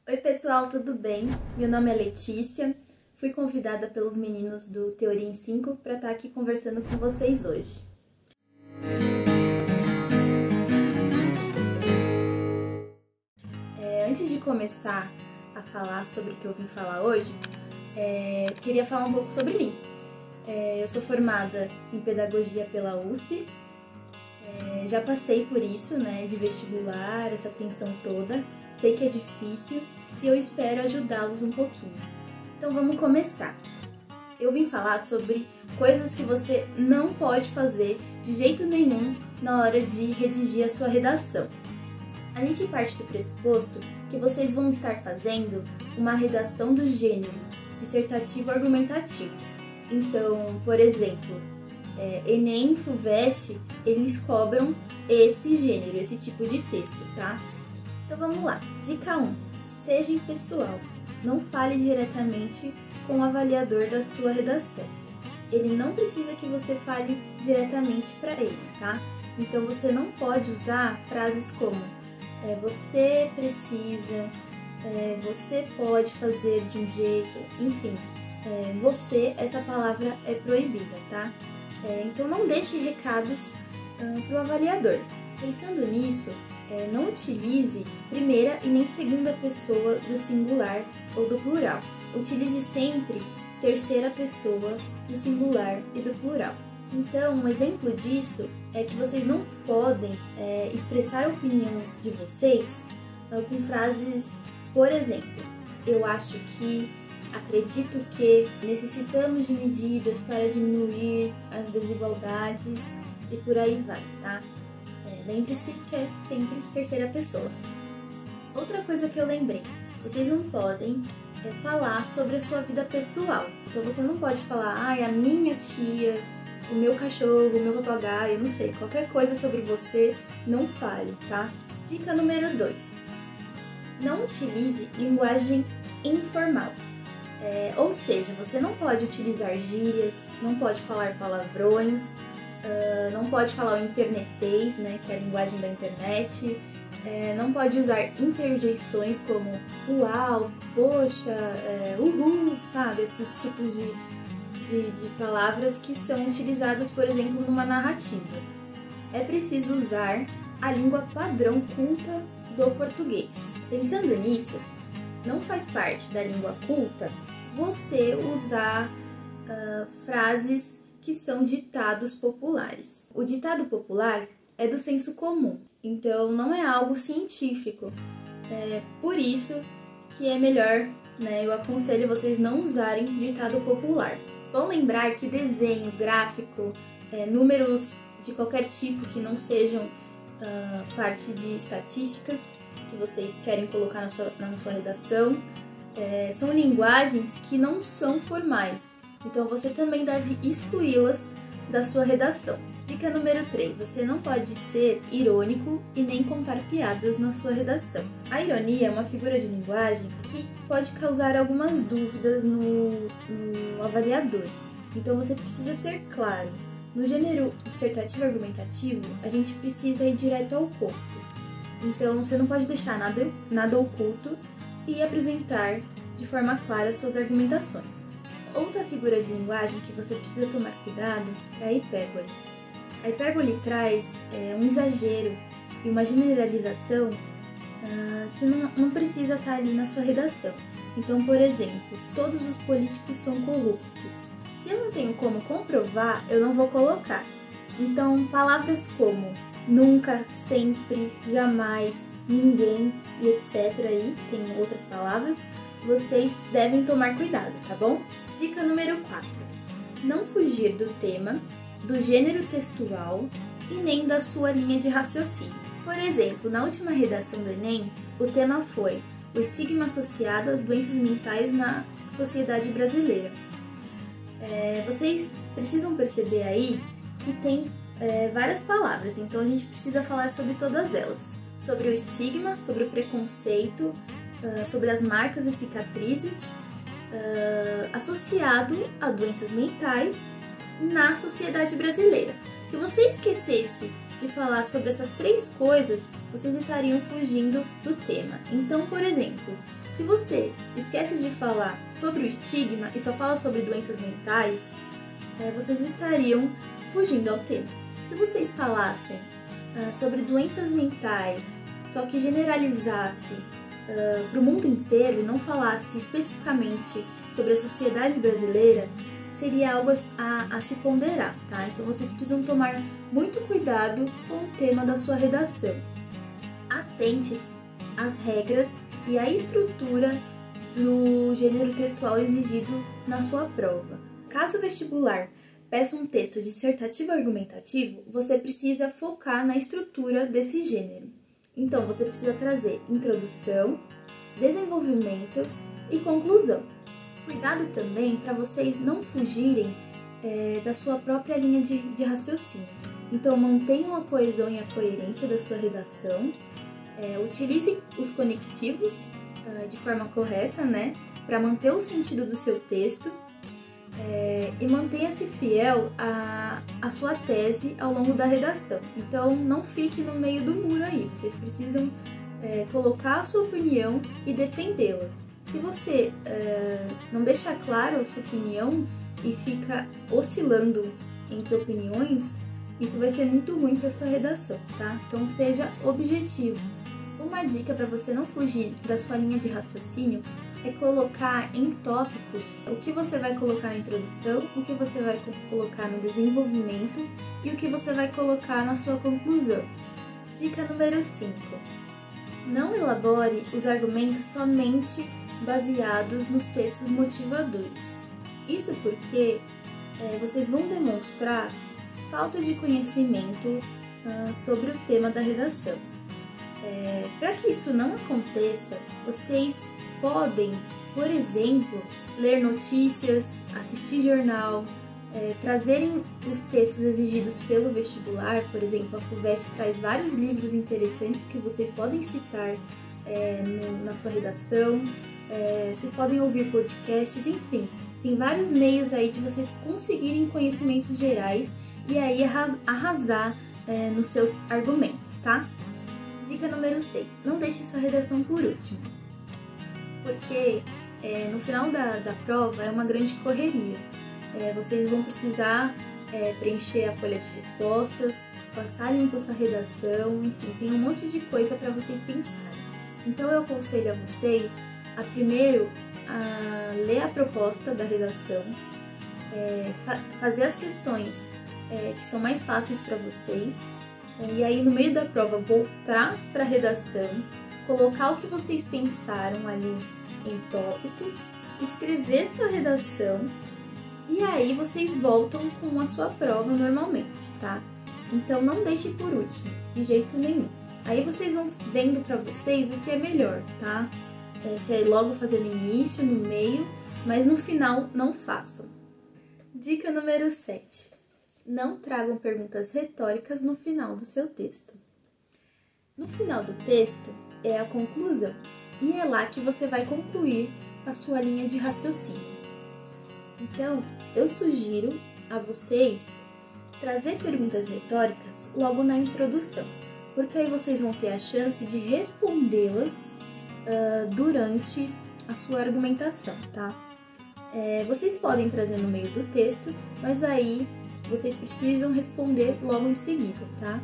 Oi pessoal, tudo bem? Meu nome é Letícia, fui convidada pelos meninos do Teoria em 5 para estar aqui conversando com vocês hoje. Antes de começar a falar sobre o que eu vim falar hoje, queria falar um pouco sobre mim. Eu sou formada em Pedagogia pela USP, já passei por isso, né, de vestibular, essa tensão toda, sei que é difícil e eu espero ajudá-los um pouquinho. Então vamos começar. Eu vim falar sobre coisas que você não pode fazer de jeito nenhum na hora de redigir a sua redação. A gente parte do pressuposto que vocês vão estar fazendo uma redação do gênero dissertativo argumentativo. Então, por exemplo, Enem, FUVEST, eles cobram esse gênero, esse tipo de texto, tá? Então vamos lá. Dica 1. Seja impessoal. Não fale diretamente com o avaliador da sua redação. Ele não precisa que você fale diretamente para ele, tá? Então você não pode usar frases como você precisa, você pode fazer de um jeito, enfim. Você, essa palavra é proibida, tá? Então não deixe recados para o avaliador. Pensando nisso, não utilize primeira e nem segunda pessoa do singular ou do plural. Utilize sempre terceira pessoa do singular e do plural. Então, um exemplo disso é que vocês não podem expressar a opinião de vocês com frases, por exemplo, eu acho que, acredito que, necessitamos de medidas para diminuir as desigualdades e por aí vai, tá? Lembre-se que é sempre terceira pessoa. Outra coisa que eu lembrei, vocês não podem falar sobre a sua vida pessoal. Então você não pode falar, a minha tia, o meu cachorro, o meu papagaio, não sei, qualquer coisa sobre você, não fale, tá? Dica número 2. Não utilize linguagem informal. Ou seja, você não pode utilizar gírias, não pode falar palavrões, não pode falar o internetês, né, que é a linguagem da internet, não pode usar interjeições como uau, poxa, uhul, sabe? Esses tipos de palavras que são utilizadas, por exemplo, numa narrativa. É preciso usar a língua padrão culta do português. Pensando nisso, não faz parte da língua culta você usar frases que são ditados populares. O ditado popular é do senso comum, então não é algo científico. Por isso que é melhor, né, eu aconselho vocês não usarem ditado popular. Bom lembrar que desenho, gráfico, números de qualquer tipo que não sejam parte de estatísticas que vocês querem colocar na sua redação, são linguagens que não são formais. Então você também deve excluí-las da sua redação. Dica número 3. Você não pode ser irônico e nem contar piadas na sua redação. A ironia é uma figura de linguagem que pode causar algumas dúvidas no avaliador. Então você precisa ser claro. No gênero dissertativo argumentativo, a gente precisa ir direto ao ponto. Então você não pode deixar nada oculto e apresentar de forma clara suas argumentações. Outra figura de linguagem que você precisa tomar cuidado é a hipérbole. A hipérbole traz um exagero e uma generalização que não precisa estar ali na sua redação. Então, por exemplo, todos os políticos são corruptos. Se eu não tenho como comprovar, eu não vou colocar. Então, palavras como nunca, sempre, jamais, ninguém e etc. aí, tem outras palavras, vocês devem tomar cuidado, tá bom? Dica número 4. Não fugir do tema, do gênero textual e nem da sua linha de raciocínio. Por exemplo, na última redação do Enem, o tema foi o estigma associado às doenças mentais na sociedade brasileira. Vocês precisam perceber aí que tem várias palavras, então a gente precisa falar sobre todas elas. Sobre o estigma, sobre o preconceito, sobre as marcas e cicatrizes, associado a doenças mentais na sociedade brasileira. Se você esquecesse de falar sobre essas três coisas, vocês estariam fugindo do tema. Então, por exemplo, Se você esquece de falar sobre o estigma e só fala sobre doenças mentais, vocês estariam fugindo ao tema. Se vocês falassem sobre doenças mentais, só que generalizasse para o mundo inteiro e não falasse especificamente sobre a sociedade brasileira, seria algo a se ponderar, tá? Então vocês precisam tomar muito cuidado com o tema da sua redação. Atente-se às regras e à estrutura do gênero textual exigido na sua prova. Caso o vestibular peça um texto dissertativo argumentativo, você precisa focar na estrutura desse gênero. Então, você precisa trazer introdução, desenvolvimento e conclusão. Cuidado também para vocês não fugirem da sua própria linha de raciocínio. Então, mantenham a coesão e a coerência da sua redação, utilize os conectivos de forma correta, né, para manter o sentido do seu texto e mantenha-se fiel à sua tese ao longo da redação. Então, não fique no meio do muro aí, vocês precisam colocar a sua opinião e defendê-la. Se você não deixa claro a sua opinião e fica oscilando entre opiniões, isso vai ser muito ruim para sua redação, tá? Então, seja objetivo. Uma dica para você não fugir da sua linha de raciocínio é colocar em tópicos o que você vai colocar na introdução, o que você vai colocar no desenvolvimento e o que você vai colocar na sua conclusão. Dica número 5. Não elabore os argumentos somente baseados nos textos motivadores. Isso porque vocês vão demonstrar falta de conhecimento sobre o tema da redação. Para que isso não aconteça, vocês podem, por exemplo, ler notícias, assistir jornal, trazerem os textos exigidos pelo vestibular. Por exemplo, a FUVEST traz vários livros interessantes que vocês podem citar na sua redação, vocês podem ouvir podcasts, enfim, tem vários meios aí de vocês conseguirem conhecimentos gerais e aí arrasar nos seus argumentos, tá? Dica número 6. Não deixe sua redação por último, porque no final da prova é uma grande correria. Vocês vão precisar preencher a folha de respostas, passar limpo sua redação, enfim, tem um monte de coisa para vocês pensarem. Então eu aconselho a vocês a primeiro ler a proposta da redação, fazer as questões que são mais fáceis para vocês, e aí no meio da prova voltar para a redação, colocar o que vocês pensaram ali em tópicos, escrever sua redação e aí vocês voltam com a sua prova normalmente, tá? Então não deixe por último, de jeito nenhum. Aí vocês vão vendo para vocês o que é melhor, tá? Se é logo fazer no início, no meio, mas no final não façam. Dica número 7. Não tragam perguntas retóricas no final do seu texto. No final do texto é a conclusão, e é lá que você vai concluir a sua linha de raciocínio. Então, eu sugiro a vocês trazer perguntas retóricas logo na introdução, porque aí vocês vão ter a chance de respondê-las durante a sua argumentação, tá? Vocês podem trazer no meio do texto, mas aí vocês precisam responder logo em seguida, tá?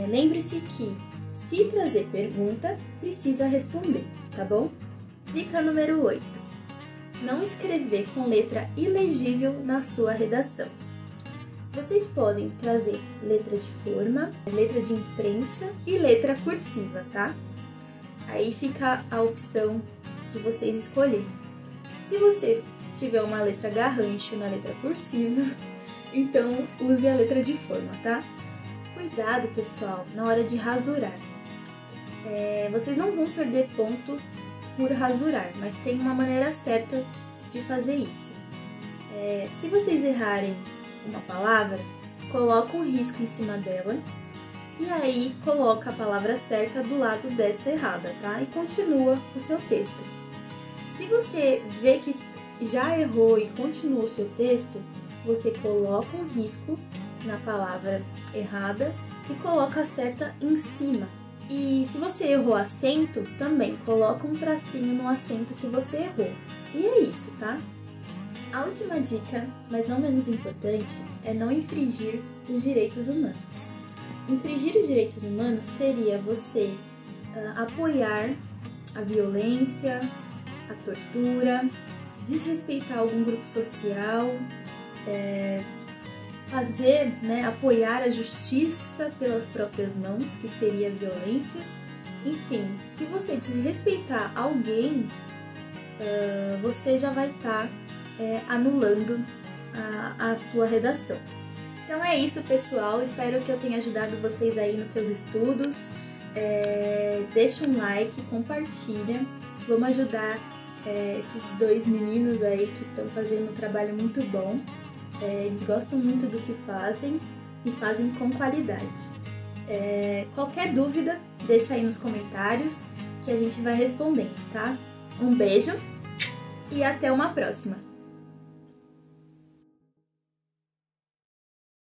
Lembre-se que, se trazer pergunta, precisa responder, tá bom? Dica número 8. Não escrever com letra ilegível na sua redação. Vocês podem trazer letra de forma, letra de imprensa e letra cursiva, tá? Aí fica a opção de vocês escolherem. Se você tiver uma letra garrancho na letra cursiva, então use a letra de forma, tá? Cuidado, pessoal, na hora de rasurar. Vocês não vão perder ponto por rasurar, mas tem uma maneira certa de fazer isso. Se vocês errarem uma palavra, coloca um risco em cima dela e aí coloca a palavra certa do lado dessa errada, tá? E continua o seu texto. Se você vê que já errou e continua o seu texto, você coloca um risco na palavra errada e coloca a certa em cima. E se você errou acento, também coloca um tracinho no acento que você errou. E é isso, tá? A última dica, mas não menos importante, é não infringir os direitos humanos. Infringir os direitos humanos seria você apoiar a violência, a tortura, desrespeitar algum grupo social, apoiar a justiça pelas próprias mãos, que seria a violência. Enfim, se você desrespeitar alguém, você já vai estar anulando a sua redação. Então é isso, pessoal. Espero que eu tenha ajudado vocês aí nos seus estudos. Deixa um like, compartilha. Vamos ajudar esses dois meninos aí que estão fazendo um trabalho muito bom. Eles gostam muito do que fazem e fazem com qualidade. Qualquer dúvida, deixa aí nos comentários que a gente vai respondendo, tá? Um beijo e até uma próxima!